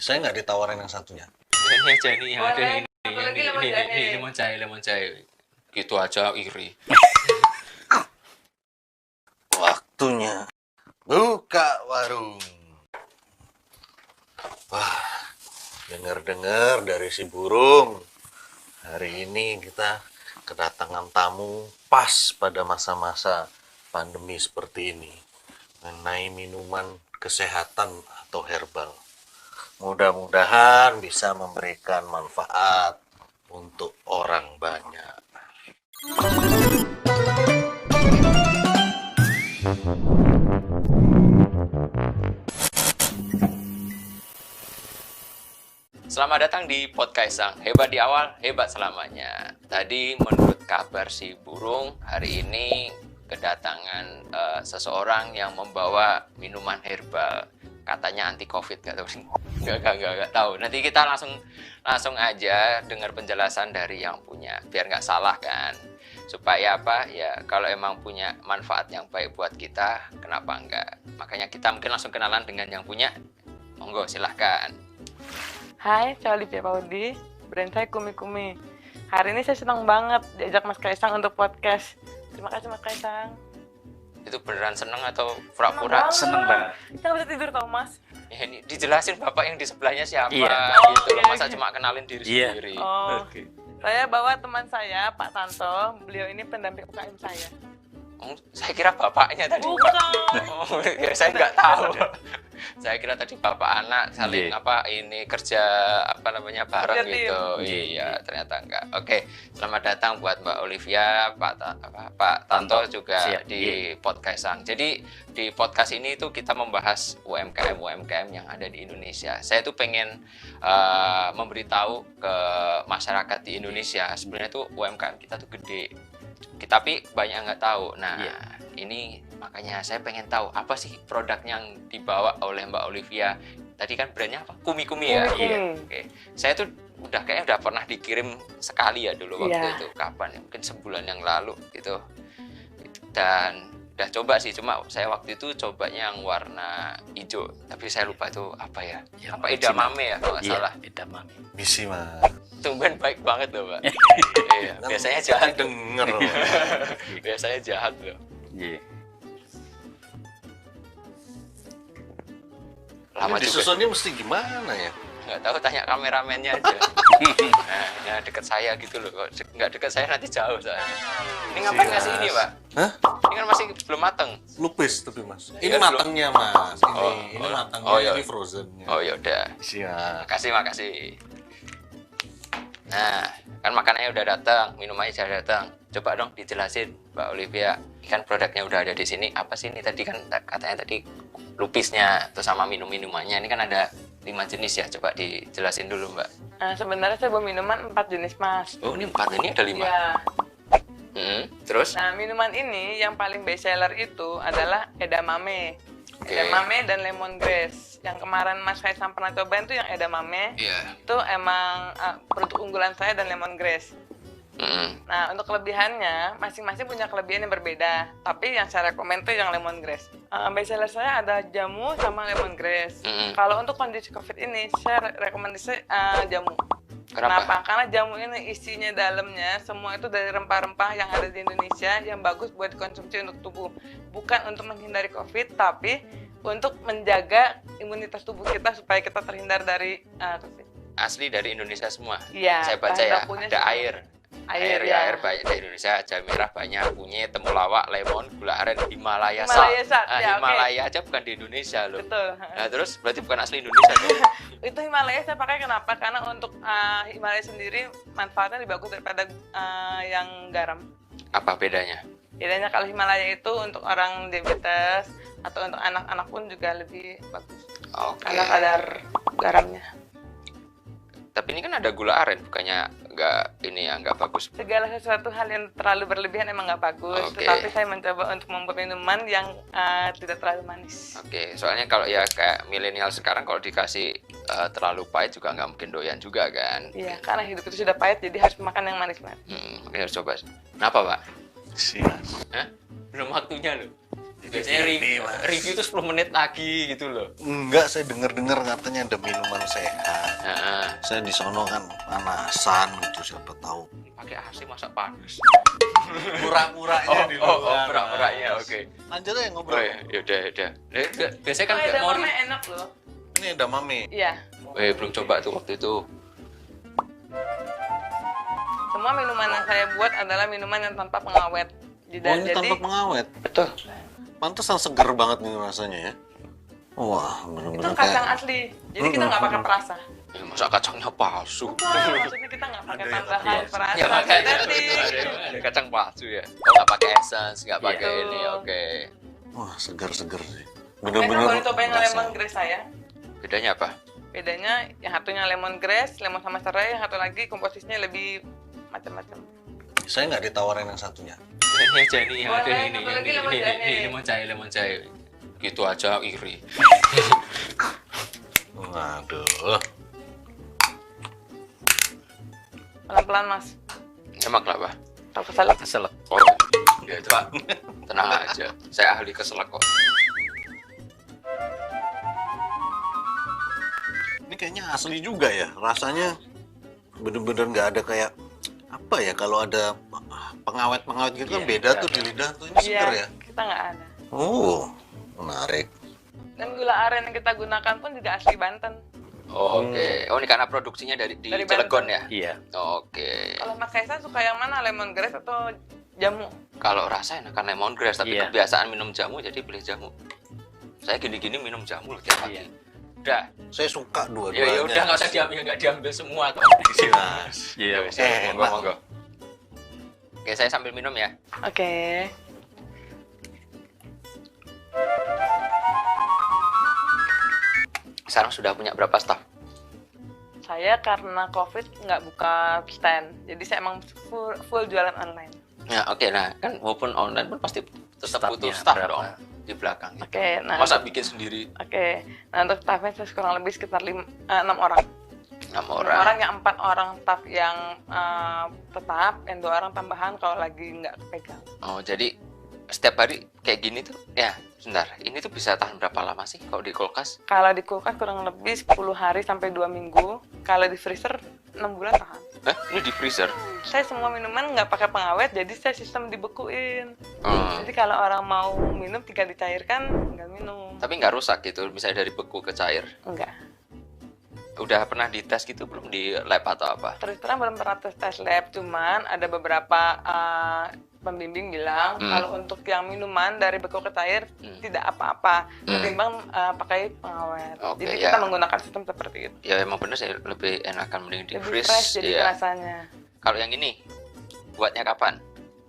Saya nggak ditawarin yang satunya. Ini aja nih yang ada Boleh. ini. Satu Yang lagi ini, lemon ini, jahe. ini lemon jahe. Gitu aja iri. Waktunya buka warung. Wah, dengar-dengar dari si burung. Hari ini kita kedatangan tamu pas pada masa-masa pandemi seperti ini. Mengenai minuman kesehatan atau herbal. Mudah-mudahan bisa memberikan manfaat untuk orang banyak. Selamat datang di Podcast Sang. Hebat di awal, hebat selamanya. Tadi menurut kabar si burung, hari ini kedatangan seseorang yang membawa minuman herbal. Katanya anti covid, gak tahu. Gak tahu. Nanti kita langsung aja dengar penjelasan dari yang punya, biar nggak salah kan. Supaya apa? Ya kalau emang punya manfaat yang baik buat kita, kenapa enggak? Makanya kita mungkin langsung kenalan dengan yang punya. Monggo silahkan. Hai, saya Olivia Paudi, brand saya Kumi Kumi. Hari ini saya senang banget diajak Mas Kaisang untuk podcast. Terima kasih Mas Kaisang. Itu beneran seneng atau pura-pura? Seneng banget. Kita nggak bisa tidur tau Mas. Ya, ini dijelasin bapak yang di sebelahnya siapa Iya. gitu loh. Iya, Masa iya. cuma kenalin diri Iya. sendiri. Oh, Oke. saya bawa teman saya, Pak Tanto. Beliau ini pendamping UKM saya. Oh, saya kira bapaknya tadi. Bukan. Oh, ya, saya nggak tahu. Saya kira tadi bapak anak saling Iya. ini kerja bareng Kerja tim. gitu. Iya, ternyata enggak. Oke, selamat datang buat Mbak Olivia, Pak Tanto juga Siap. di podcast Sang. Jadi di podcast ini tuh kita membahas UMKM yang ada di Indonesia. Saya tuh pengen memberitahu ke masyarakat di Indonesia sebenarnya tuh UMKM kita tuh gede. Tapi banyak yang nggak tahu. Nah, Iya. ini makanya saya pengen tahu apa sih produk yang dibawa oleh Mbak Olivia. Tadi kan brandnya apa? Kumi Kumi ya. Kumi Kumi. Iya. Oke. Saya tuh kayaknya udah pernah dikirim sekali ya dulu waktu Iya. itu. Kapan ya? Mungkin sebulan yang lalu gitu. Dan udah coba sih, cuma saya waktu itu cobanya yang warna hijau, tapi saya lupa itu apa ya? Yang Apa original. edamame ya kalau nggak Iya, salah. edamame. Misi mah. Tumben baik banget loh, Pak. Iya, biasanya Kita jahat. denger loh. Biasanya jahat loh. Iya. Lama juga. Disusunnya mesti gimana ya? Nggak tahu, tanya kameramennya aja. Nah, deket saya gitu loh. Kalau nggak deket saya nanti jauh soalnya. Ini ngapain ngasih ini, Pak? Hah? Ini kan masih belum mateng. Lupis tapi mas. Iya, Ini matangnya mas. Ini Oh, matangnya. oh, iya. Ini frozennya. Oh yaudah. Siap. Makasih. Nah, kan makanannya udah datang, minumannya sudah datang. Coba dong dijelasin, Mbak Olivia. Kan produknya udah ada di sini. Apa sih ini tadi kan katanya tadi lupisnya terus sama minumannya. Ini kan ada 5 jenis ya. Coba dijelasin dulu, Mbak. Nah, sebenarnya saya bawa minuman 4 jenis Mas. Oh, ini 4, ini ada 5. Ya. Terus? Nah, minuman ini yang paling best seller itu adalah edamame. Oke. Edamame dan lemongrass. Yang kemarin Mas Kaisang pernah cobain tuh yang edamame. Iya. Itu emang produk unggulan saya dan lemongrass. Nah, untuk kelebihannya, masing-masing punya kelebihan yang berbeda. Tapi yang saya rekomend tuh yang lemongrass. Best seller saya ada jamu sama lemongrass. Kalau untuk kondisi COVID ini, saya rekomendasi jamu. Kenapa? Karena jamu ini isinya dalamnya semua itu dari rempah-rempah yang ada di Indonesia yang bagus buat dikonsumsi untuk tubuh. Bukan untuk menghindari COVID, tapi untuk menjaga imunitas tubuh kita supaya kita terhindar dari COVID. Asli dari Indonesia semua. Iya, Saya baca bahan ya, bakunya ada semua. air. Air, ya, ya. air banyak dari Indonesia, jahe merah banyak, kunyit, temulawak, lemon, gula aren, Himalaya Himalaya salt. salt, ya, oke. Himalaya aja bukan di Indonesia loh. Betul. Nah, terus berarti bukan asli Indonesia tuh. Itu Himalaya saya pakai kenapa? Karena untuk Himalaya sendiri manfaatnya lebih bagus daripada yang garam. Apa bedanya? Bedanya kalau Himalaya itu untuk orang diabetes atau untuk anak-anak pun juga lebih bagus. Oke. Karena kadar garamnya. Tapi ini kan ada gula aren, bukannya nggak bagus. Segala sesuatu hal yang terlalu berlebihan emang nggak bagus. Oke. Tetapi saya mencoba untuk membuat minuman yang tidak terlalu manis. Oke, soalnya kalau ya kayak milenial sekarang kalau dikasih terlalu pahit juga nggak mungkin doyan juga kan. Iya, karena hidup itu sudah pahit, jadi harus makan yang manis-manis. Mungkin harus coba. Kenapa, Pak? Siap. Hah? Belum waktunya loh. Biasanya Ini, Mas. review itu 10 menit lagi gitu loh. Enggak, saya dengar-dengar katanya ada minuman sehat. Heeh. Saya di sono kan panasan gitu, siapa tahu. Pakai AC masa panas. Pura-puranya di luar. pura-puranya, Mas. oke. Lanjut aja Oh ngobrol. ya udah. Biasanya kan Oh, kayak mau edamame enak loh. Ini ada mami. Iya. belum coba tuh waktu itu. Semua minuman yang saya buat adalah minuman yang tanpa pengawet. Oh, ini tanpa pengawet. Betul. Pantesan seger banget nih rasanya ya. Wah, itu bener-bener kacang kayak asli. Jadi kita nggak pakai perasa. Ya, masa kacangnya palsu. Maksudnya kita nggak pakai tambahan perasa. Ya makanya Tadi. ada kacang palsu ya. Oh, nggak pakai essence, nggak pakai Iya. ini, oke. wah, seger-seger sih. Kamu Bener-bener boleh cobain berasa. lemongrass saya. Bedanya apa? Bedanya yang satunya lemongrass, lemon sama serai, yang satu lagi komposisinya lebih macam-macam. Saya nggak ditawarin yang satunya. Ini aja nih, yang ada Boleh, ini, satu lagi lemon ini, jahe. lemon jahe. Gitu aja iri. Waduh. Pelan-pelan mas. Emang kenapa? Tahu keselak. Keselak. Oh, ya itu Pak. Tenang aja. Saya ahli keselak kok. Ini kayaknya asli juga ya. Rasanya bener-bener nggak ada kayak apa ya, kalau ada pengawet-pengawet gitu kan Iya, beda tuh di lidah tuh. Ini seger ya. Kita nggak ada. Oh, menarik. Dan gula aren yang kita gunakan pun juga asli Banten. Oh, oke. Oh, ini karena produksinya di Dari Cilegon Banten. ya? Iya. Oke. Kalau Mas Kaisang suka yang mana, lemongrass atau jamu? Kalau rasa enakan lemongrass, tapi Iya. kebiasaan minum jamu jadi pilih jamu. Saya gini-gini minum jamu loh tiap pagi. Iya. Udah. Saya suka Ya dua-duanya. udah nggak usah diambil, nggak diambil semua toh. Jelas. Iya. Monggo. Oke, saya sambil minum ya. Oke. Sekarang sudah punya berapa staff? Saya karena COVID nggak buka stand, jadi saya emang full jualan online. Ya oke, nah kan walaupun online pun pasti tetap Staffnya butuh staff berapa? dong di belakang. Oke, nah Masa bikin sendiri Oke, nah untuk staffnya saya kurang lebih sekitar 6 orang. 6 6 orang? orang yang 4 orang staff yang tetap, yang 2 orang tambahan kalau lagi nggak kepegang. Oh jadi setiap hari kayak gini tuh, ya sebentar, ini tuh bisa tahan berapa lama sih kalau di kulkas? Kalau di kulkas kurang lebih 10 hari sampai 2 minggu. Kalau di freezer 6 bulan tahan. Hah? Ini di freezer? Saya semua minuman nggak pakai pengawet, jadi saya sistem dibekuin. Hmm. Jadi kalau orang mau minum tinggal dicairkan, tinggal minum. Tapi nggak rusak gitu, misalnya dari beku ke cair. Enggak. Udah pernah dites gitu belum di lab atau apa? Terus terang belum pernah tes lab, cuman ada beberapa pembimbing bilang kalau untuk yang minuman dari beku ke cair tidak apa-apa ketimbang pakai pengawet. Oke, Jadi ya. kita menggunakan sistem seperti itu. Ya emang bener sih, lebih enakan mending di Lebih freeze. fresh jadi Iya. rasanya. Kalau yang ini, buatnya kapan?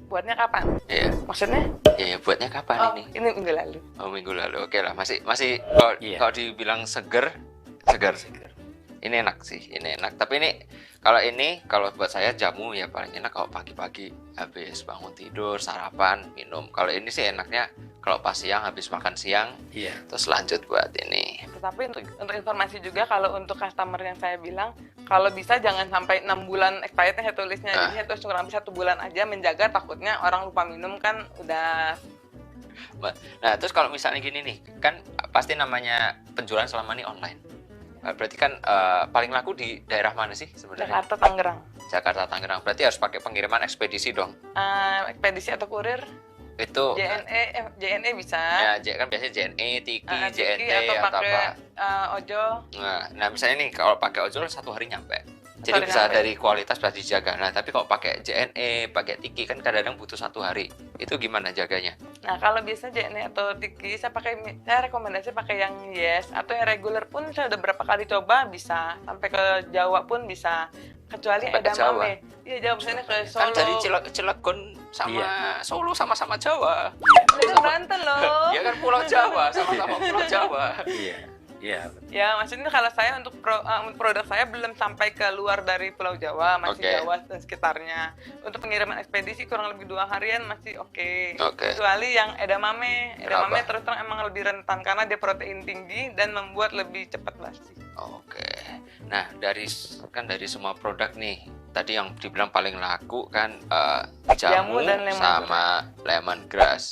Buatnya kapan? Iya. Maksudnya? Ya, buatnya kapan Oh, ini? ini minggu lalu. Oh minggu lalu, oke lah, masih kalau Iya. kalau dibilang seger. Ini enak sih, ini enak. Tapi ini kalau buat saya jamu ya paling enak kalau pagi-pagi habis bangun tidur, sarapan, minum. Kalau ini sih enaknya kalau pas siang habis makan siang, Iya. terus lanjut buat ini. Tetapi untuk informasi juga kalau untuk customer yang saya bilang kalau bisa jangan sampai 6 bulan expirednya saya tulisnya. Jadi saya tulis kurang lebih 1 bulan aja menjaga takutnya orang lupa minum kan udah. Nah, terus kalau misalnya gini nih, kan pasti namanya penjualan selama ini online. Berarti kan paling laku di daerah mana sih sebenarnya? Jakarta Tangerang. Jakarta Tangerang. Berarti harus pakai pengiriman ekspedisi dong. Ekspedisi atau kurir Itu JNE bisa. ya kan biasanya JNE, Tiki, Tiki JNT atau atau pakai apa. ojol. Nah, misalnya nih kalau pakai ojol 1 hari nyampe. Jadi hari bisa nyampe. dari kualitas bisa dijaga. Nah, tapi kalau pakai JNE, pakai Tiki kan kadang-kadang butuh 1 hari. Itu gimana jaganya? Nah kalau biasa JNE atau Tiki saya rekomendasi pakai yang Yes atau yang regular pun saya udah berapa kali coba bisa sampai ke Jawa pun bisa kecuali Sampai ke Jawa? edamame. Iya Jawa misalnya ke Kan Solo. dari Cilegon sama Solo sama-sama Jawa. Ini kan Banten loh. Ya kan Pulau Jawa, sama-sama Pulau Jawa. Iya. Iya. Ya, maksudnya kalau saya untuk produk saya belum sampai keluar dari Pulau Jawa, masih Oke. Jawa dan sekitarnya. Untuk pengiriman ekspedisi kurang lebih 2 harian masih oke. Oke. Kecuali yang edamame. Edamame Kenapa? terus terang emang lebih rentan karena dia protein tinggi dan membuat lebih cepat basi. Oke. Nah, dari semua produk nih, tadi yang dibilang paling laku kan jamu Jamu dan lemongrass. sama lemongrass.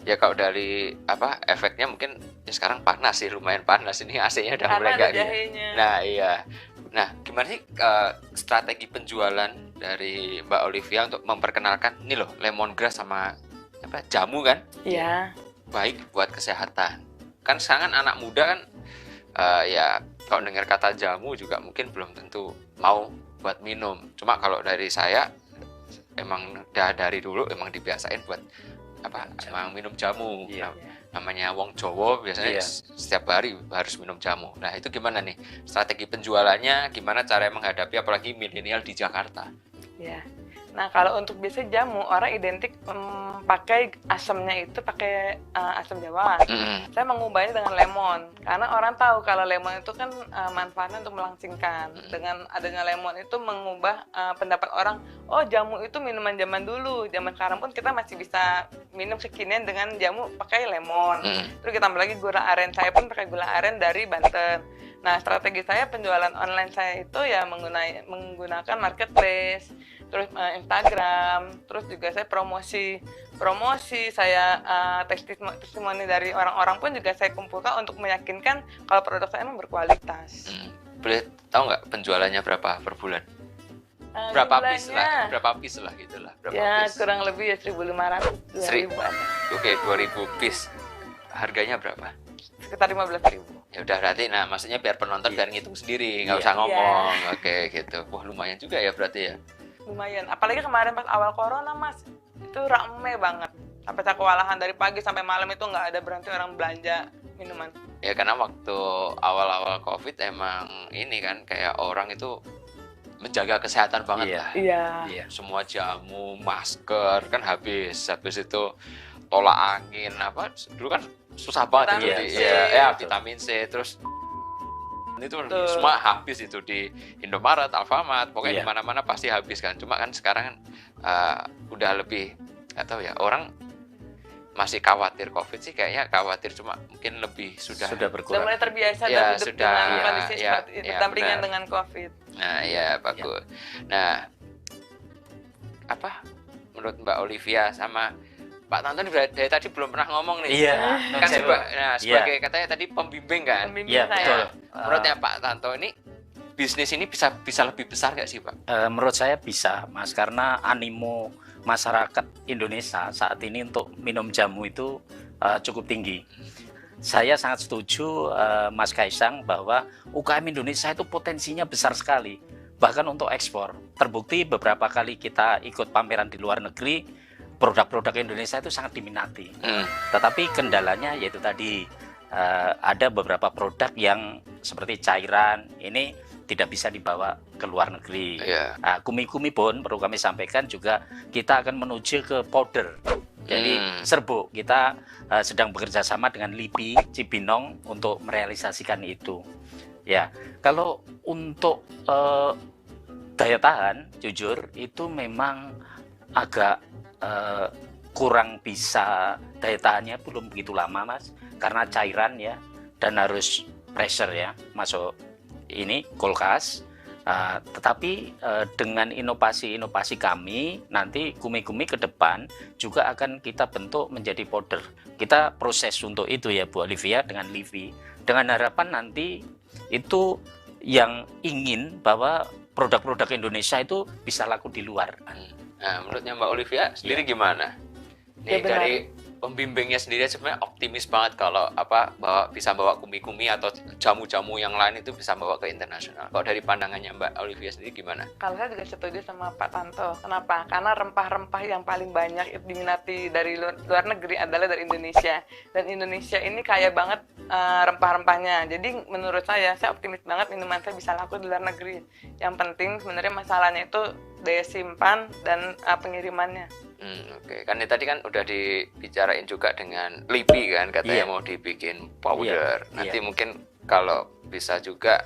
Ya kalau dari apa efeknya mungkin ya sekarang panas sih, lumayan panas ini AC-nya udah mulai Karena ada nggak. jahenya. Nah iya. Nah gimana sih strategi penjualan dari Mbak Olivia untuk memperkenalkan ini loh lemongrass sama apa jamu kan Iya. baik buat kesehatan. Kan sekarang kan anak muda kan ya kalau dengar kata jamu juga mungkin belum tentu mau buat minum. Cuma kalau dari saya emang dari dulu emang dibiasain buat apa emang minum jamu. Iya. Namanya wong Jawa biasanya Iya. setiap hari harus minum jamu. Nah itu gimana nih strategi penjualannya, gimana cara menghadapi apalagi milenial di Jakarta? Ya. Nah, kalau untuk biasa jamu, orang identik pakai asamnya itu pakai asam jawa. Mm-mm. Saya mengubahnya dengan lemon, karena orang tahu kalau lemon itu kan manfaatnya untuk melangsingkan. Dengan adanya lemon itu mengubah pendapat orang, oh jamu itu minuman zaman dulu. Zaman sekarang pun kita masih bisa minum kekinian dengan jamu pakai lemon. Terus kita tambah lagi gula aren, saya pun pakai gula aren dari Banten. Nah, strategi saya penjualan online saya itu ya menggunakan marketplace, terus Instagram, terus juga saya promosi saya testimoni dari orang-orang pun juga saya kumpulkan untuk meyakinkan kalau produk saya memang berkualitas. Boleh tahu nggak penjualannya berapa per bulan? Berapa piece lah gitulah. Ya kurang lebih ya 1.500 2.000-an. Oke, 2.000 piece. Harganya berapa? Sekitar 15.000. Ya udah berarti, nah maksudnya biar penonton biar ngitung sendiri, nggak usah ngomong. Oke gitu. Wah lumayan juga ya berarti ya. Lumayan. Apalagi kemarin pas awal corona mas, itu rame banget. Sampai saya kewalahan dari pagi sampai malam itu nggak ada berhenti orang belanja minuman. Ya karena waktu awal-awal COVID emang ini kan kayak orang itu menjaga kesehatan banget lah. Iya. Semua jamu, masker kan habis itu tolak angin apa dulu kan susah banget Vitamin itu C. vitamin C terus itu semua habis itu di Indomaret, Alfamart, pokoknya di mana-mana pasti habis kan. Cuma kan sekarang kan udah lebih nggak tahu ya, orang masih khawatir COVID sih kayaknya khawatir, cuma mungkin lebih sudah Sudah berkurang. mulai terbiasa Ya, dan hidup sudah, dengan kondisi ya, seperti itu, ya, berdampingan benar. dengan COVID. Nah, ya bagus. Nah, apa menurut Mbak Olivia sama Pak Tanto dari tadi belum pernah ngomong nih. Iya. Kan sebagai katanya tadi pembimbing kan. Pembimbing Iya, saya. betul. Menurutnya Pak Tanto ini bisnis ini bisa lebih besar nggak sih Pak? Menurut saya bisa, Mas, karena animo masyarakat Indonesia saat ini untuk minum jamu itu cukup tinggi. Saya sangat setuju Mas Kaisang bahwa UKM Indonesia itu potensinya besar sekali, bahkan untuk ekspor. Terbukti beberapa kali kita ikut pameran di luar negeri, produk-produk Indonesia itu sangat diminati. Tetapi kendalanya yaitu tadi ada beberapa produk yang seperti cairan ini tidak bisa dibawa ke luar negeri. Kumi-kumi pun perlu kami sampaikan juga kita akan menuju ke powder. Jadi serbuk kita sedang bekerja sama dengan LIPI Cibinong untuk merealisasikan itu. Ya, kalau untuk daya tahan, jujur itu memang agak kurang bisa, daya tahannya belum begitu lama Mas, karena cairan ya, dan harus pressure ya masuk ini kulkas. Tetapi dengan inovasi-inovasi kami nanti Kumi-Kumi ke depan juga akan kita bentuk menjadi powder. Kita proses untuk itu ya Bu Olivia dengan Livi, dengan harapan nanti itu yang ingin bahwa produk-produk Indonesia itu bisa laku di luar. Nah, menurutnya Mbak Olivia sendiri gimana? Nih dari pembimbingnya sendiri sebenarnya optimis banget kalau bahwa bisa bawa Kumi-Kumi atau jamu-jamu yang lain itu bisa bawa ke internasional. Kalau dari pandangannya Mbak Olivia sendiri gimana? Kalau saya juga setuju sama Pak Tanto. Kenapa? Karena rempah-rempah yang paling banyak diminati dari luar negeri adalah dari Indonesia. Dan Indonesia ini kaya banget rempah-rempahnya. Jadi menurut saya optimis banget minuman saya bisa laku di luar negeri. Yang penting sebenarnya masalahnya itu daya simpan dan pengirimannya. Oke. Kan tadi kan udah dibicarain juga dengan LIPI kan, katanya mau dibikin powder. Nanti mungkin kalau bisa juga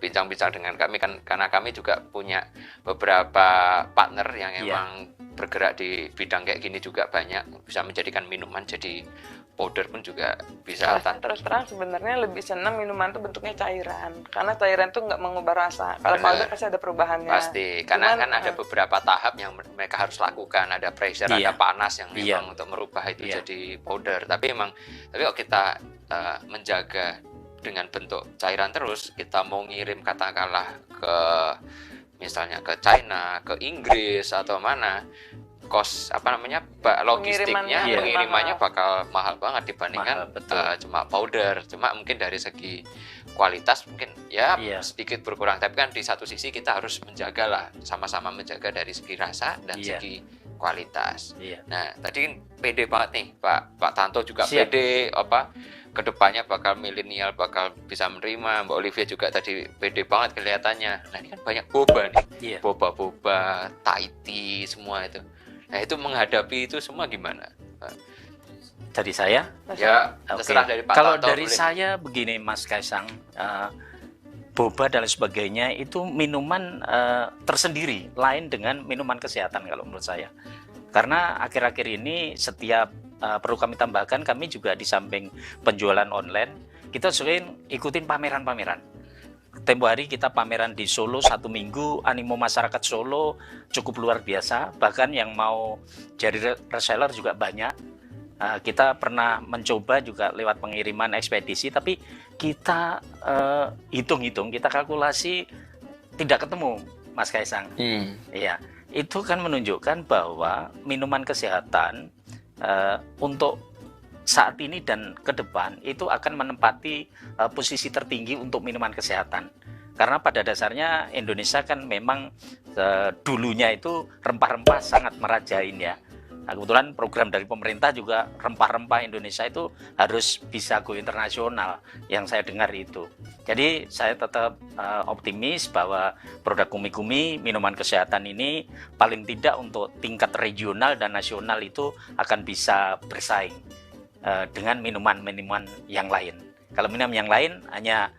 bincang-bincang dengan kami kan, karena kami juga punya beberapa partner yang emang bergerak di bidang kayak gini juga banyak, bisa menjadikan minuman jadi powder pun juga bisa. Rasa terus terang sebenarnya lebih senang minuman tuh bentuknya cairan, karena cairan tuh nggak mengubah rasa. Kalau Bener. powder pasti ada perubahannya. Pasti, karena Cuman, kan ada beberapa tahap yang mereka harus lakukan, ada pressure, Iya. ada panas yang Iya. memang untuk merubah itu Iya. jadi powder. Tapi kalau kita menjaga dengan bentuk cairan terus, kita mau ngirim katakanlah ke misalnya ke China, ke Inggris atau mana, logistiknya, Iya. pengirimannya bakal mahal banget dibandingkan Mahal, betul. cuma powder. Cuma mungkin dari segi kualitas mungkin ya Iya. sedikit berkurang, tapi kan di satu sisi kita harus menjaga lah, sama-sama menjaga dari segi rasa dan Iya. segi kualitas. Iya. Nah, tadi kan pede banget nih Pak Tanto juga Siap. pede kedepannya bakal milenial bakal bisa menerima. Mbak Olivia juga tadi pede banget kelihatannya. Nah, ini kan banyak boba nih, Iya. boba, Thai tea, semua itu. Nah, itu menghadapi itu semua gimana? Dari saya. Ya, Oke. terserah dari Pak Kalau Tanto. dari boleh. saya begini Mas Kaisang, boba dan sebagainya itu minuman tersendiri, lain dengan minuman kesehatan kalau menurut saya. Karena akhir-akhir ini setiap perlu kami tambahkan, kami juga di samping penjualan online, kita sering ikutin pameran-pameran. Tempo hari kita pameran di Solo 1 minggu, animo masyarakat Solo cukup luar biasa, bahkan yang mau jadi reseller juga banyak. Kita pernah mencoba juga lewat pengiriman ekspedisi, tapi kita hitung-hitung, kita kalkulasi tidak ketemu, Mas Kaisang. Iya, itu kan menunjukkan bahwa minuman kesehatan untuk saat ini dan ke depan itu akan menempati posisi tertinggi untuk minuman kesehatan. Karena pada dasarnya Indonesia kan memang dulunya itu rempah-rempah sangat merajain ya. Nah, kebetulan program dari pemerintah juga rempah-rempah Indonesia itu harus bisa go internasional, yang saya dengar itu. Jadi saya tetap optimis bahwa produk Kumi-Kumi minuman kesehatan ini paling tidak untuk tingkat regional dan nasional itu akan bisa bersaing dengan minuman-minuman yang lain. Kalau minuman yang lain hanya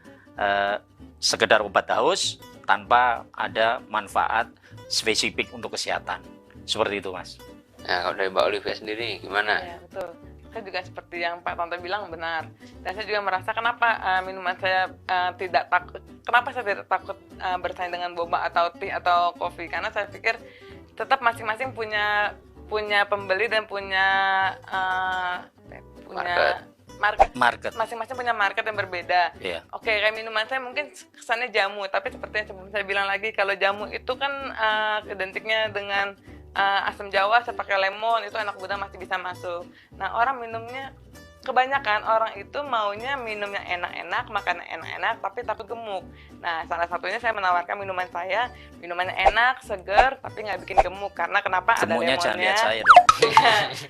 sekedar obat haus tanpa ada manfaat spesifik untuk kesehatan. Seperti itu, Mas. Nah, kalau dari Mbak Olivia sendiri gimana? Ya, betul. Saya juga seperti yang Pak Tanto bilang benar. Dan saya juga merasa kenapa minuman saya tidak takut. Kenapa saya tidak takut bersaing dengan boba atau teh atau kopi? Karena saya pikir tetap masing-masing punya pembeli dan punya market. Masing-masing punya market yang berbeda. Iya. Oke, kayak minuman saya mungkin kesannya jamu, tapi seperti yang sebelum saya bilang lagi, kalau jamu itu kan identiknya dengan asam jawa, saya pakai lemon, itu anak muda masih bisa masuk. Nah, orang minumnya, kebanyakan orang itu maunya minum yang enak-enak, makan yang enak-enak, tapi takut gemuk. Nah, salah satunya saya menawarkan minuman saya, minumannya enak, seger, tapi nggak bikin gemuk. Karena kenapa? Gemuknya Ada jangan lihat lemonnya. saya dong.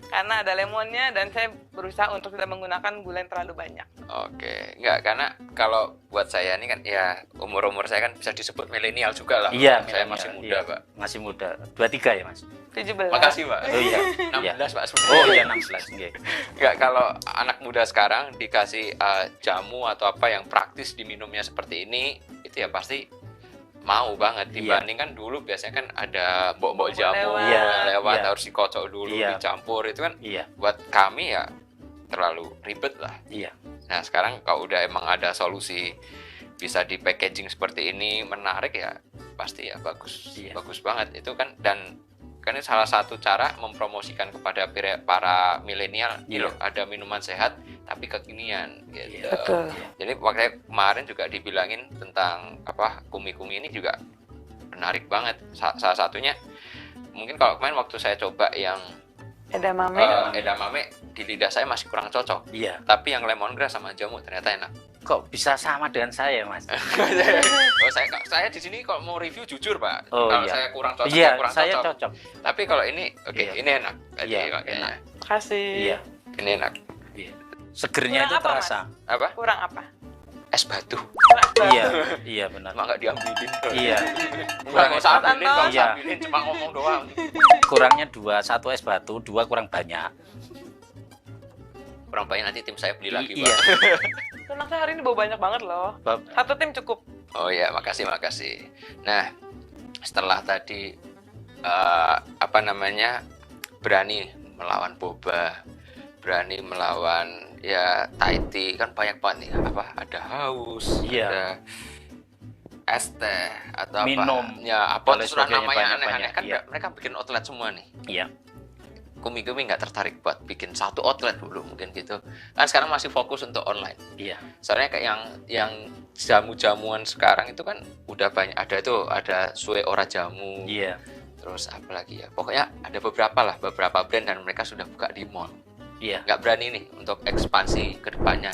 Karena ada lemonnya, dan saya berusaha untuk tidak menggunakan gula yang terlalu banyak. Oke, enggak, karena kalau buat saya ini kan ya umur saya kan bisa disebut milenial juga lah. Iya, Saya milenial, masih muda, iya. Pak. Masih muda. 23 ya, Mas? 17. Makasih, Pak. Oh iya. 16, Pak. Oh iya, 16. Nggih. Enggak, kalau anak muda sekarang dikasih jamu atau apa yang praktis diminumnya seperti ini, itu ya pasti mau banget. Dibandingkan dulu biasanya kan ada mbok-mbok jamu Lewat. lewat Iya. harus dikocok dulu, Iya. dicampur, itu kan Iya, buat kami ya terlalu ribet lah. iya. Nah, sekarang kalau udah emang ada solusi bisa di packaging seperti ini menarik ya pasti ya bagus. Iya. Bagus banget itu kan, dan kan ini salah satu cara mempromosikan kepada para milenial. Nih Iya. loh, ada minuman sehat tapi kekinian gitu. Iya. Betul. Jadi waktu kemarin juga dibilangin tentang Kumi-Kumi ini juga menarik banget. Salah satunya mungkin kalau kemarin waktu saya coba yang Edamame. edamame di lidah saya masih kurang cocok. Iya. Tapi yang lemongrass sama jamu ternyata enak. Kok bisa sama dengan saya, Mas? Oh, saya di sini kalau mau review jujur, Pak. Oh, Kalau iya. saya kurang cocok, Iya, ya kurang saya cocok. cocok. Tapi kalau ini oke, Iya. ini enak. Jadi, Iya, makanya. enak. Makasih. Iya. Ini enak. Iya. Segernya Kurang itu apa, terasa. Apa? Kurang apa? Es batu. Iya, iya benar. Cuma nggak diambilin. Iya. Kurang usah Mas ambilin, nggak usah Iya. ambilin, cuma ngomong doang. Kurangnya 2, 1 es batu, 2 kurang banyak. Kurang banyak nanti tim saya beli lagi, Pak. Iya. Tenang, saya hari ini bawa banyak banget loh. Bab- Satu tim cukup. Oh iya, makasih. Nah, setelah tadi berani melawan boba, berani melawan ya Tahiti kan banyak banget nih apa ada haus, Iya. ada es teh atau Minum, apa ya apa dan terserah sebagainya, namanya banyak-banyak, aneh-aneh kan iya. mereka bikin outlet semua nih. Iya. Kumi-kumi nggak tertarik buat bikin satu outlet dulu mungkin gitu kan sekarang masih fokus untuk online. Iya. Soalnya kayak yang jamu-jamuan sekarang itu kan udah banyak ada Sue Ora Jamu. Iya. Terus apa lagi ya? Pokoknya ada beberapa brand dan mereka sudah buka di mall. Iya. Nggak berani nih untuk ekspansi ke depannya.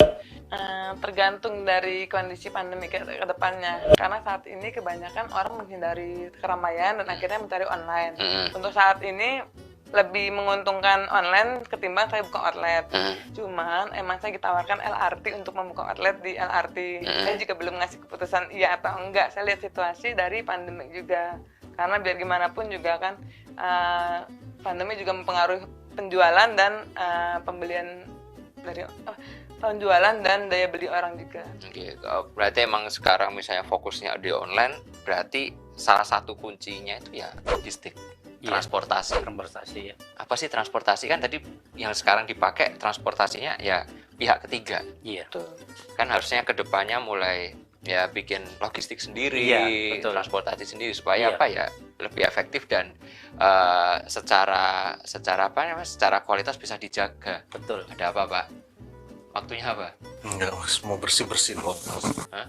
Tergantung dari kondisi pandemi ke depannya. Karena saat ini kebanyakan orang menghindari keramaian dan akhirnya mencari online. Untuk saat ini lebih menguntungkan online ketimbang saya buka outlet. Cuman emang saya ditawarkan LRT untuk membuka outlet di LRT. Saya juga belum ngasih keputusan iya atau enggak. Saya lihat situasi dari pandemi juga. Karena biar gimana pun juga kan pandemi juga mempengaruhi penjualan dan pembelian dari penjualan dan daya beli orang juga. Oke, berarti emang sekarang misalnya fokusnya di online, berarti salah satu kuncinya itu ya logistik. Iya. Transportasi. Transportasi ya. Apa sih transportasi kan tadi yang sekarang dipakai transportasinya ya pihak ketiga. Iya. Betul. Kan harusnya kedepannya mulai ya bikin logistik sendiri, Iya, betul. transportasi sendiri supaya Iya. apa ya lebih efektif dan secara apa namanya secara kualitas bisa dijaga. Betul. Ada apa Pak? Waktunya apa? Enggak, Mas, mau bersih-bersih kok. Hah?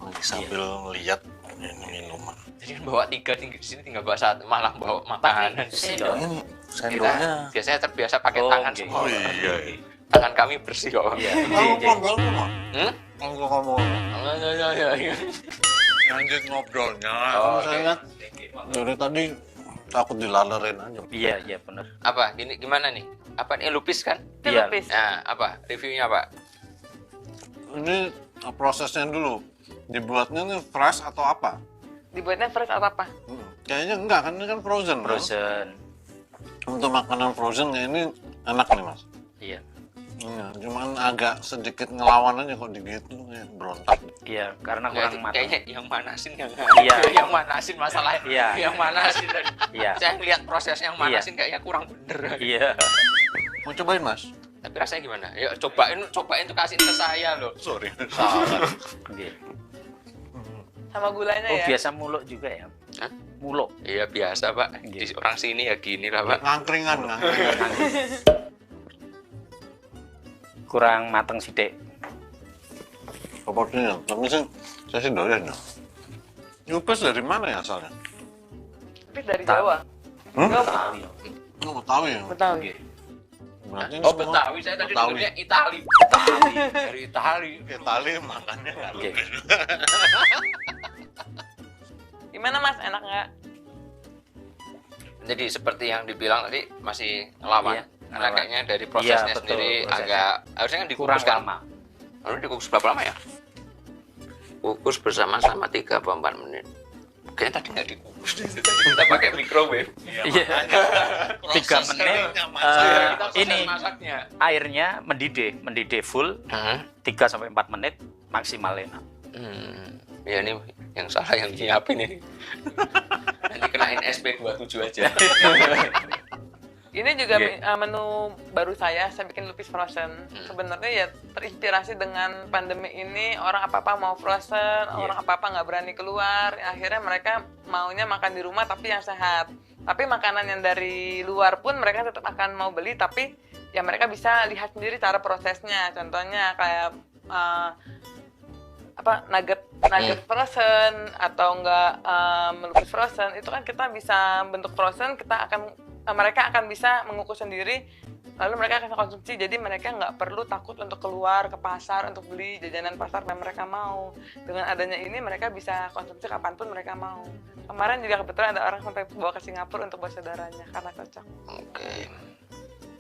Lagi sambil ngeliat ini minuman. Jadi kan bawa tiga di sini tinggal bawa satu malah bawa makanan. Ini Kita sendoknya. biasanya terbiasa pakai Oh, tangan oke. semua. Oh iya. Tangan kami bersih kok. Iya. Ngomong ngomong. Hmm? Ngomong. Iya. Lanjut ngobrolnya. Oh, Saya oke. lihat dari tadi takut dilalerin aja. Iya, iya benar. Apa? Gimana nih? Apa nih lupis kan? Itu Iya. lupis. Nah, apa? Reviewnya Pak? Ini prosesnya dulu. Dibuatnya nih fresh atau apa? Dibuatnya fresh atau apa? Kayaknya enggak kan, ini kan frozen. kan? Frozen. Untuk makanan frozen ya ini enak nih Mas. Iya. Iya, cuman agak sedikit ngelawan aja kok digitu kayak berontak. Iya, karena Nggak, kurang matang. kayaknya yang manasin yang Iya. yang manasin masalahnya. Iya. Yang manasin. Iya. Saya ngeliat proses yang manasin kayaknya kurang bener. Iya. Mau cobain Mas? Tapi rasanya gimana? Ya cobain tuh kasihin ke saya loh. Sorry. Salah. Oke. Sama gulanya Oh, ya. biasa muluk juga ya? Hah? Muluk. Iya biasa Pak. Di orang sini ya gini lah Pak. Ngangkringan. Kurang matang sidik. Sepertinya, tapi sih saya sih doyan ya. Nyupes dari mana ya asalnya? Lupis dari Tahu. Jawa. Hmm? Enggak, Oh, Betawi ya. Betawi. Berarti ini Oh semua Betawi, saya tadi Betawi. dengarnya Itali. Dari Itali. Itali makannya nggak Oke. lupis. Gimana Mas? Enak nggak? Jadi seperti yang dibilang tadi masih ngelawan. Iya, Karena ngelawan. kayaknya dari prosesnya Iya, betul, sendiri prosesnya. agak harusnya kan Kurang dikukus kan. lama. Lalu dikukus berapa lama ya? Kukus bersama-sama 3 atau 4 menit. Kayaknya tadi nggak dikukus. Tadi kita pakai microwave. Iya. 3 menit. Kita proses Ini masaknya. airnya mendidih full 3 sampai 4 menit maksimal enak. Ya ini yang salah yang nyiapin ini. Nanti kenain SP 27 aja. Ini juga Oke. menu baru saya bikin lupis frozen. Sebenarnya ya terinspirasi dengan pandemi ini, orang apa-apa mau frozen, orang apa-apa nggak berani keluar. Akhirnya mereka maunya makan di rumah tapi yang sehat. Tapi makanan yang dari luar pun mereka tetap akan mau beli, tapi ya mereka bisa lihat sendiri cara prosesnya. Contohnya kayak nugget frozen atau enggak melukis frozen, itu kan kita bisa bentuk frozen, mereka akan bisa mengukus sendiri, lalu mereka akan konsumsi. Jadi mereka nggak perlu takut untuk keluar ke pasar untuk beli jajanan pasar yang mereka mau. Dengan adanya ini mereka bisa konsumsi kapanpun mereka mau. Kemarin juga kebetulan ada orang sampai bawa ke Singapura untuk buat saudaranya karena cocok. Oke.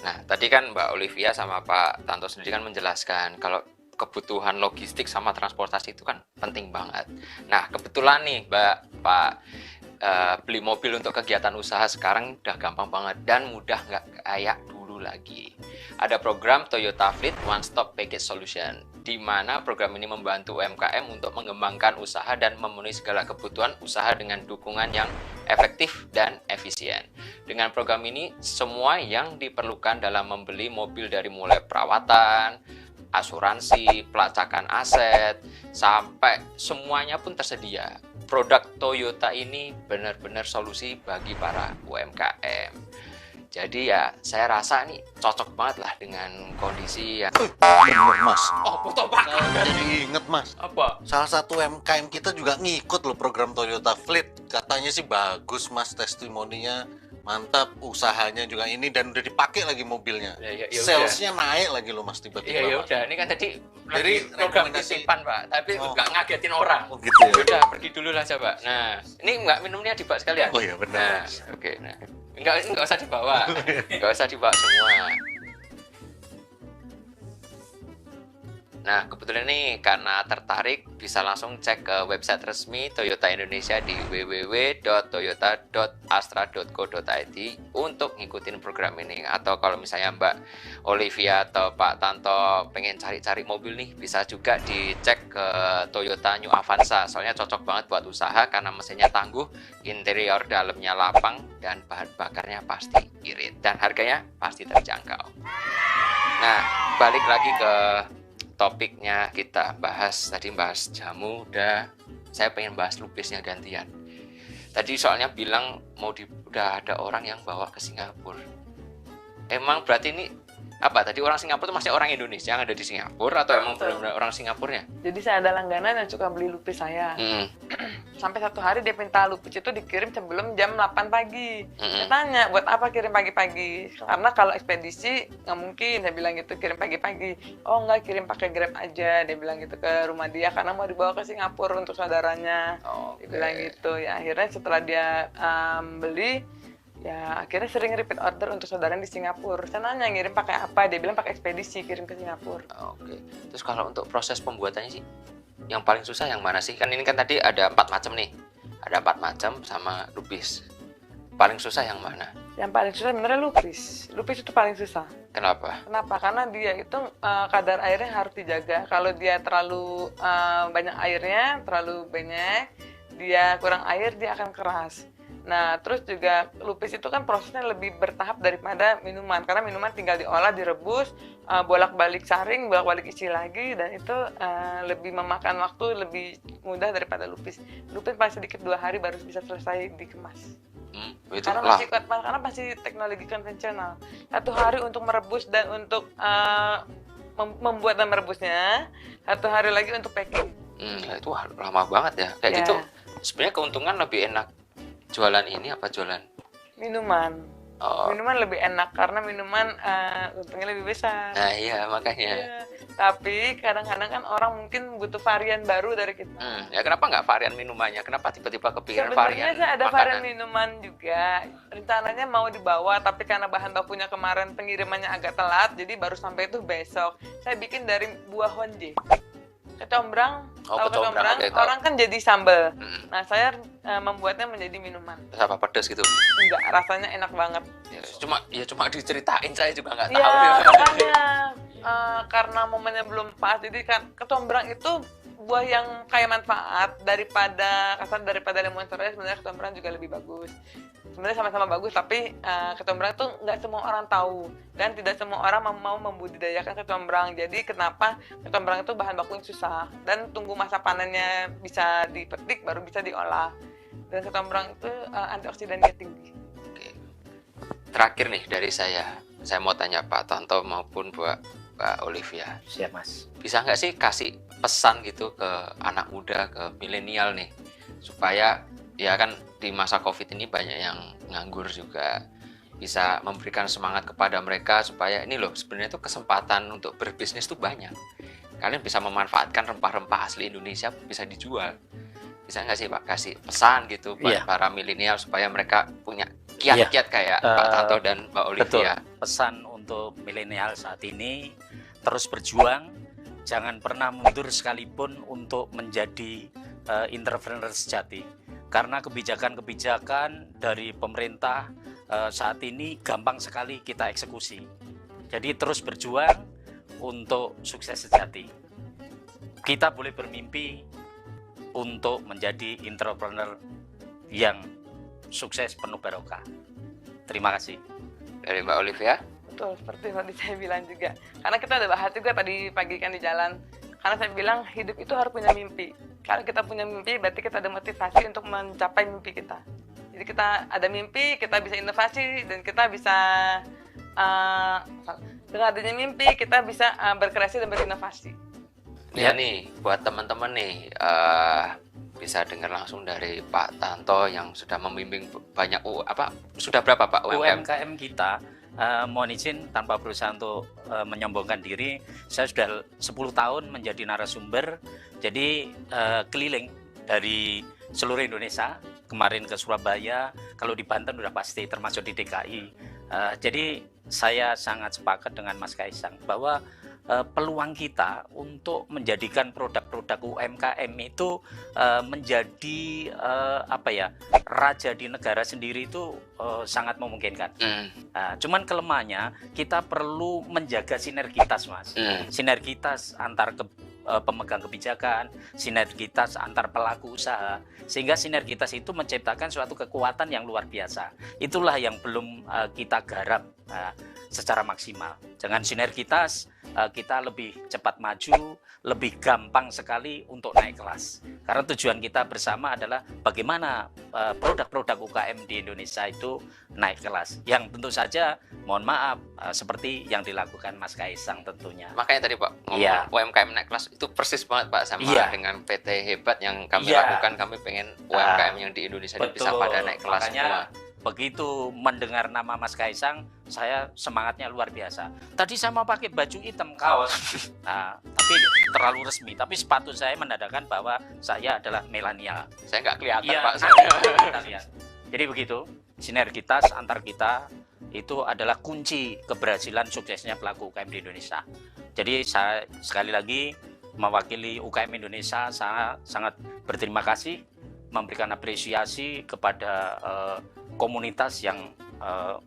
Nah, tadi kan Mbak Olivia sama Pak Tanto sendiri kan menjelaskan kalau kebutuhan logistik sama transportasi itu kan penting banget. Nah, kebetulan nih Pak beli mobil untuk kegiatan usaha sekarang udah gampang banget dan mudah nggak kayak dulu lagi. Ada program Toyota Fleet One Stop Package Solution. di mana program ini membantu UMKM untuk mengembangkan usaha dan memenuhi segala kebutuhan usaha dengan dukungan yang efektif dan efisien. Dengan program ini, semua yang diperlukan dalam membeli mobil dari mulai perawatan, asuransi, pelacakan aset, sampai semuanya pun tersedia. Produk Toyota ini benar-benar solusi bagi para UMKM. Jadi ya saya rasa nih cocok banget lah dengan kondisi yang... Bener mas. Oh, foto Pak. Saya jadi inget mas. Apa? Salah satu UMKM kita juga ngikut loh program Toyota Fleet. Katanya sih bagus mas, testimoninya mantap, usahanya juga ini, dan udah dipakai lagi mobilnya. Ya Salesnya naik lagi loh mas tiba-tiba. Iya ya Mas. udah, ini kan tadi Jadi program rekomendasi- titipan Pak, tapi nggak ngagetin orang. Oh gitu ya. Udah pergi dulu lah coba. Nah, ini nggak minumnya dibawa sekalian. Oh iya benar. Nah, Mas. oke. Nah, nggak usah dibawa, nggak usah dibawa semua. Nah, kebetulan nih karena tertarik bisa langsung cek ke website resmi Toyota Indonesia di www.toyota.astra.co.id untuk ngikutin program ini. Atau kalau misalnya Mbak Olivia atau Pak Tanto pengen cari-cari mobil nih, bisa juga dicek ke Toyota New Avanza. Soalnya cocok banget buat usaha karena mesinnya tangguh, interior dalamnya lapang, dan bahan bakarnya pasti irit. Dan harganya pasti terjangkau. Nah, balik lagi ke topiknya, kita bahas jamu, saya pengen bahas lupisnya gantian. Tadi soalnya bilang udah ada orang yang bawa ke Singapura. Emang berarti ini apa? Tadi orang Singapura itu masih orang Indonesia yang ada di Singapura atau emang benar-benar orang Singapurnya? Jadi saya ada langganan yang suka beli lupis saya. Sampai satu hari dia minta lupis itu dikirim sebelum jam 8 pagi. Saya tanya, buat apa kirim pagi-pagi? Karena kalau ekspedisi nggak mungkin, saya bilang gitu, kirim pagi-pagi. Oh nggak, kirim pakai Grab aja, dia bilang gitu ke rumah dia, karena mau dibawa ke Singapura untuk saudaranya. Dia bilang gitu. Ya akhirnya setelah dia beli, ya akhirnya sering repeat order untuk saudaranya di Singapura. Saya nanya, ngirim pakai apa? Dia bilang pakai ekspedisi, kirim ke Singapura. Oke. Terus kalau untuk proses pembuatannya sih, yang paling susah yang mana sih? Kan ini kan tadi ada 4 macam nih. Ada 4 macam sama lupis. Paling susah yang mana? Yang paling susah sebenarnya lupis. Lupis itu paling susah. Kenapa? Kenapa? Karena dia itu kadar airnya harus dijaga. Kalau dia terlalu banyak airnya, terlalu banyak, dia kurang air, dia akan keras. Nah, terus juga lupis itu kan prosesnya lebih bertahap daripada minuman. Karena minuman tinggal diolah, direbus, bolak-balik saring, bolak-balik isi lagi, dan itu lebih memakan waktu, lebih mudah daripada lupis. Lupis paling sedikit 2 hari baru bisa selesai dikemas. Itu Karena lah. masih teknologi konvensional. 1 hari untuk merebus dan untuk membuat dan merebusnya, 1 hari lagi untuk packing. Itu lama banget ya. Kayak Ya. gitu. Sebenarnya keuntungan lebih enak jualan ini apa jualan? Minuman. Oh. Minuman lebih enak karena minuman untungnya lebih besar. Nah iya makanya. Iya. Tapi kadang-kadang kan orang mungkin butuh varian baru dari kita. Ya kenapa nggak varian minumannya? Kenapa tiba-tiba kepikiran varian Sebenarnya sih ada makanan? varian minuman juga. Rencananya mau dibawa, tapi karena bahan bakunya kemarin pengirimannya agak telat, jadi baru sampai itu besok. Saya bikin dari buah honje. Kecombrang, Oh, tahu kecombrang, kecombrang? oke, tahu. Orang kan jadi sambal. Nah, saya membuatnya menjadi minuman. Terus apa pedas gitu? Enggak, rasanya enak banget. Cuma diceritain, saya juga nggak Iya, tahu. makanya karena momennya belum pas, jadi kan kecombrang itu buah yang kayak manfaat daripada lemon seraya. Sebenarnya kecombrang juga lebih bagus. Sebenarnya sama-sama bagus, tapi kecombrang itu nggak semua orang tahu dan tidak semua orang mau membudidayakan kecombrang. Jadi kenapa kecombrang itu bahan bakunya susah dan tunggu masa panennya bisa dipetik baru bisa diolah. Dan kecombrang itu antioksidannya tinggi. Oke. Terakhir nih dari saya mau tanya Pak Tanto maupun Mbak Olivia. Siap mas. Bisa nggak sih kasih pesan gitu ke anak muda, ke milenial nih, supaya ya kan di masa COVID ini banyak yang nganggur juga, bisa memberikan semangat kepada mereka supaya ini loh sebenarnya tuh kesempatan untuk berbisnis tuh banyak. Kalian bisa memanfaatkan rempah-rempah asli Indonesia bisa dijual. Bisa nggak sih Pak kasih pesan gitu buat Iya. para milenial supaya mereka punya kiat-kiat kayak Pak Tanto dan Mbak Betul. Olivia? Pesan untuk milenial saat ini, terus berjuang, jangan pernah mundur sekalipun untuk menjadi entrepreneur sejati. Karena kebijakan-kebijakan dari pemerintah saat ini gampang sekali kita eksekusi. Jadi terus berjuang untuk sukses sejati. kita boleh bermimpi untuk menjadi entrepreneur yang sukses penuh barokah. Terima kasih. Dari Mbak Olivia? Betul, seperti tadi saya bilang juga. Karena kita udah bahas juga tadi pagi kan di jalan. Karena saya bilang hidup itu harus punya mimpi. Kalau kita punya mimpi, berarti kita ada motivasi untuk mencapai mimpi kita. Jadi kita ada mimpi, kita bisa inovasi, dan kita bisa dengan adanya mimpi, kita bisa berkreasi dan berinovasi. Ya nih, buat teman-teman nih, bisa dengar langsung dari Pak Tanto yang sudah membimbing banyak sudah berapa Pak UMKM kita. Mohon izin tanpa berusaha untuk menyombongkan diri, saya sudah 10 tahun menjadi narasumber, jadi keliling dari seluruh Indonesia, kemarin ke Surabaya, kalau di Banten udah pasti, termasuk di DKI. Jadi saya sangat sepakat dengan Mas Kaisang bahwa peluang kita untuk menjadikan produk-produk UMKM itu menjadi raja di negara sendiri itu sangat memungkinkan. Cuman kelemahannya kita perlu menjaga sinergitas, Mas. Sinergitas antar pemegang kebijakan, sinergitas antar pelaku usaha, sehingga sinergitas itu menciptakan suatu kekuatan yang luar biasa. Itulah yang belum kita garap secara maksimal. Dengan sinergitas kita lebih cepat maju, lebih gampang sekali untuk naik kelas. Karena tujuan kita bersama adalah bagaimana produk-produk UKM di Indonesia itu naik kelas. Yang tentu saja, mohon maaf, seperti yang dilakukan Mas Kaisang tentunya. Makanya tadi Pak, ngomong UMKM naik kelas itu persis banget Pak sama dengan PT Hebat yang kami lakukan. Kami pengen UMKM yang di Indonesia ini bisa pada naik kelas semua. Begitu mendengar nama Mas Kaisang, saya semangatnya luar biasa. Tadi saya mau pakai baju hitam, kaos, tapi terlalu resmi. Tapi sepatu saya menandakan bahwa saya adalah milenial. Saya nggak kelihatan Pak. Jadi begitu, sinergitas antar kita itu adalah kunci keberhasilan suksesnya pelaku UKM di Indonesia. Jadi saya sekali lagi mewakili UKM Indonesia, saya sangat berterima kasih, memberikan apresiasi kepada komunitas yang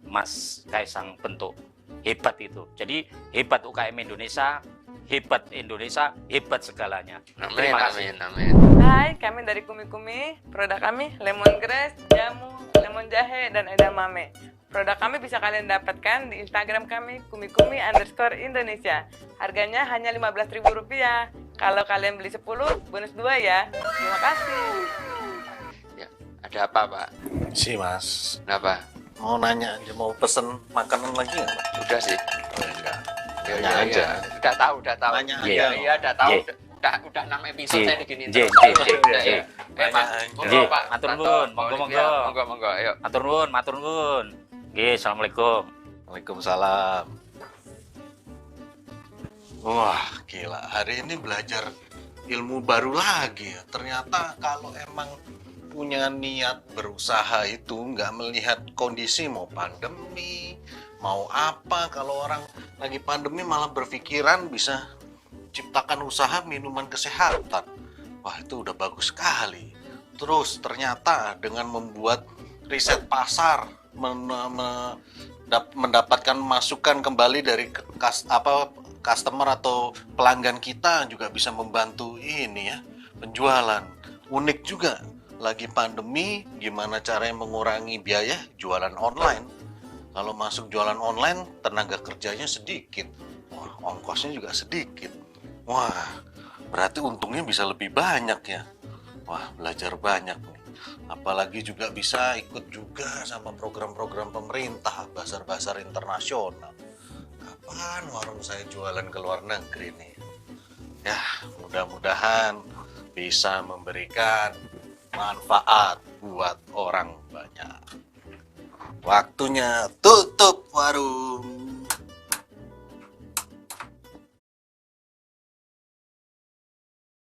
Mas Kaisang bentuk. Hebat itu. Jadi hebat UKM Indonesia, hebat Indonesia, hebat segalanya. Terima kasih. Amin. Hai, kami dari Kumi Kumi. Produk kami lemongrass, jamu, lemon jahe, dan edamame. Produk kami bisa kalian dapatkan di Instagram kami kumikumi_Indonesia. Harganya hanya Rp15.000. Kalau kalian beli 10, bonus 2 ya. Terima kasih. Ya, ada apa Pak? Si Mas, Kenapa? mau nanya aja, mau pesen makanan lagi nggak? Udah sih. Oh, enggak. Ya, Nanya aja. Udah tahu. Nanya aja. Iya, udah tahu. Yeah. Udah 6 episode saya diginiin Yeah. terus. Yeah. Pak, monggo Pak. Matur Tanto, nuwun, Olivia. monggo. Monggo, ayo. Matur nuwun. Nggih, assalamualaikum. Waalaikumsalam. Wah, gila. Hari ini belajar ilmu baru lagi ya. Ternyata kalau emang punya niat berusaha itu nggak melihat kondisi, mau pandemi, mau apa. Kalau orang lagi pandemi malah berpikiran bisa ciptakan usaha minuman kesehatan. Wah, itu udah bagus sekali. Terus ternyata dengan membuat riset pasar, mendapatkan masukan kembali dari customer atau pelanggan kita juga bisa membantu ini ya, penjualan. Unik juga, lagi pandemi gimana caranya mengurangi biaya jualan online. Kalau masuk jualan online, tenaga kerjanya sedikit. Wah, ongkosnya juga sedikit. Wah, berarti untungnya bisa lebih banyak ya. Wah, belajar banyak nih. Apalagi juga bisa ikut juga sama program-program pemerintah, bazar-bazar internasional. Kapan warung saya jualan ke luar negeri nih? Ya, mudah-mudahan bisa memberikan manfaat buat orang banyak. Waktunya tutup warung.